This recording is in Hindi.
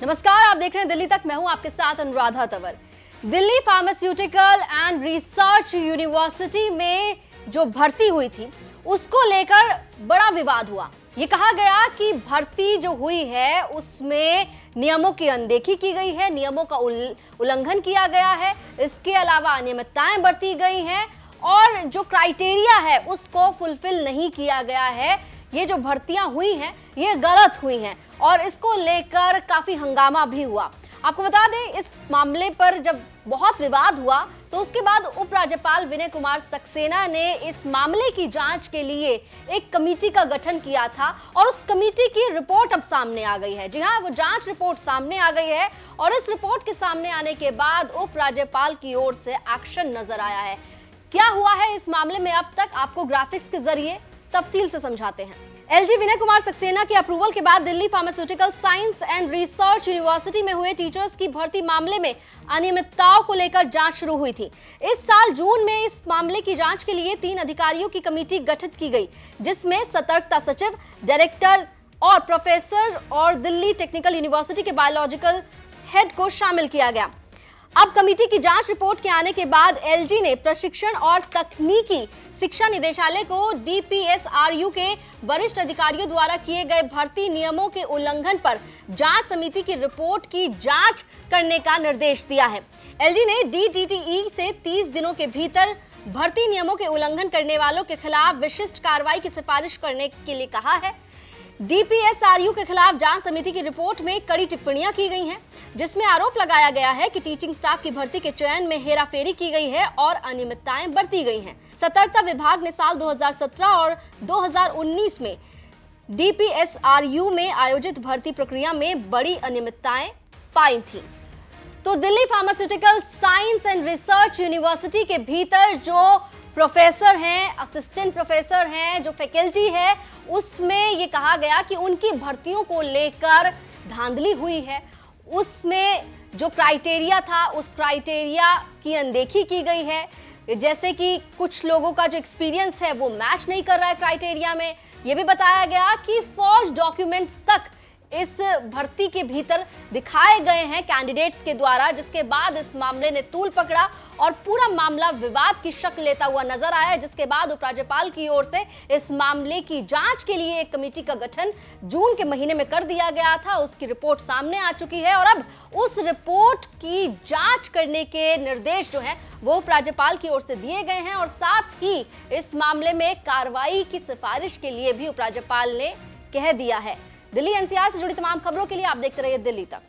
नमस्कार, आप देख रहे हैं दिल्ली तक। मैं हूं आपके साथ Anuradha Tanwar. Delhi pharmaceutical and research university में जो भर्ती हुई थी उसको लेकर बड़ा विवाद हुआ। ये कहा गया कि भर्ती जो हुई है उसमें नियमों की अनदेखी की गई है, नियमों का उल्लंघन किया गया है, इसके अलावा अनियमितताएं बरती गई हैं और जो क्राइटेरिया है उसको फुलफिल नहीं किया गया है। ये जो भर्तियां हुई हैं ये गलत हुई हैं और इसको लेकर काफी हंगामा भी हुआ। आपको बता दें, इस मामले पर जब बहुत विवाद हुआ तो उसके बाद उपराज्यपाल विनय कुमार सक्सेना ने इस मामले की जांच के लिए एक कमेटी का गठन किया था और उस कमेटी की रिपोर्ट अब सामने आ गई है। जी हां, वो जांच रिपोर्ट सामने आ गई है और इस रिपोर्ट के सामने आने के बाद उपराज्यपाल की ओर से एक्शन नजर आया है। क्या हुआ है इस मामले में अब तक, आपको ग्राफिक्स के जरिए तफसील से समझाते हैं। एलजी विनय कुमार सक्सेना के अप्रूवल के बाद Delhi pharmaceutical science and research university में हुए टीचर्स की भर्ती मामले में अनियमितताओं को लेकर जांच शुरू हुई थी। इस साल जून में इस मामले की जांच के लिए 3 अधिकारियों की कमेटी गठित की गई, जिसमें सतर्कता सचिव, डायरेक्टर और प्रोफेसर और दिल्ली टेक्निकल यूनिवर्सिटी के बायोलॉजिकल हेड को शामिल किया गया। अब कमेटी की जांच रिपोर्ट के आने के बाद एलजी ने प्रशिक्षण और तकनीकी शिक्षा निदेशालय को डीपीएसआरयू के वरिष्ठ अधिकारियों द्वारा किए गए भर्ती नियमों के उल्लंघन पर जांच समिति की रिपोर्ट की जांच करने का निर्देश दिया है। एलजी ने डीटीटीई से 30 दिनों के भीतर भर्ती नियमों के उल्लंघन करने वालों के खिलाफ विशिष्ट कार्रवाई की सिफारिश करने के लिए कहा है। डीपीएसआरयू के खिलाफ जांच समिति की रिपोर्ट में कड़ी टिप्पणियां की गई हैं, जिसमें आरोप लगाया गया है कि टीचिंग स्टाफ की भर्ती के चयन में हेराफेरी की गई है और अनियमितताएं बरती गई हैं। सतर्कता विभाग ने साल 2017 और 2019 में डीपीएसआरयू में आयोजित भर्ती प्रक्रिया में बड़ी अनियमितताएं पाई थी। तो Delhi pharmaceutical science and research university के भीतर जो प्रोफेसर हैं, असिस्टेंट प्रोफेसर हैं, जो फैकल्टी है, उसमें ये कहा गया कि उनकी भर्तियों को लेकर धांधली हुई है। उसमें जो क्राइटेरिया था उस क्राइटेरिया की अनदेखी की गई है, जैसे कि कुछ लोगों का जो एक्सपीरियंस है वो मैच नहीं कर रहा है क्राइटेरिया में। ये भी बताया गया कि फॉर्ज डॉक्यूमेंट्स तक इस भर्ती के भीतर दिखाए गए हैं कैंडिडेट्स के द्वारा, जिसके बाद इस मामले ने तूल पकड़ा और पूरा मामला विवाद की शक्ल लेता हुआ नजर आया, जिसके बाद उपराज्यपाल की ओर से इस मामले की जांच के लिए एक कमेटी का गठन जून के महीने में कर दिया गया था। उसकी रिपोर्ट सामने आ चुकी है और अब उस रिपोर्ट की जांच करने के निर्देश जो है वो उपराज्यपाल की ओर से दिए गए हैं और साथ ही इस मामले में कार्रवाई की सिफारिश के लिए भी उपराज्यपाल ने कह दिया है। दिल्ली एनसीआर से जुड़ी तमाम खबरों के लिए आप देखते रहिए दिल्ली तक।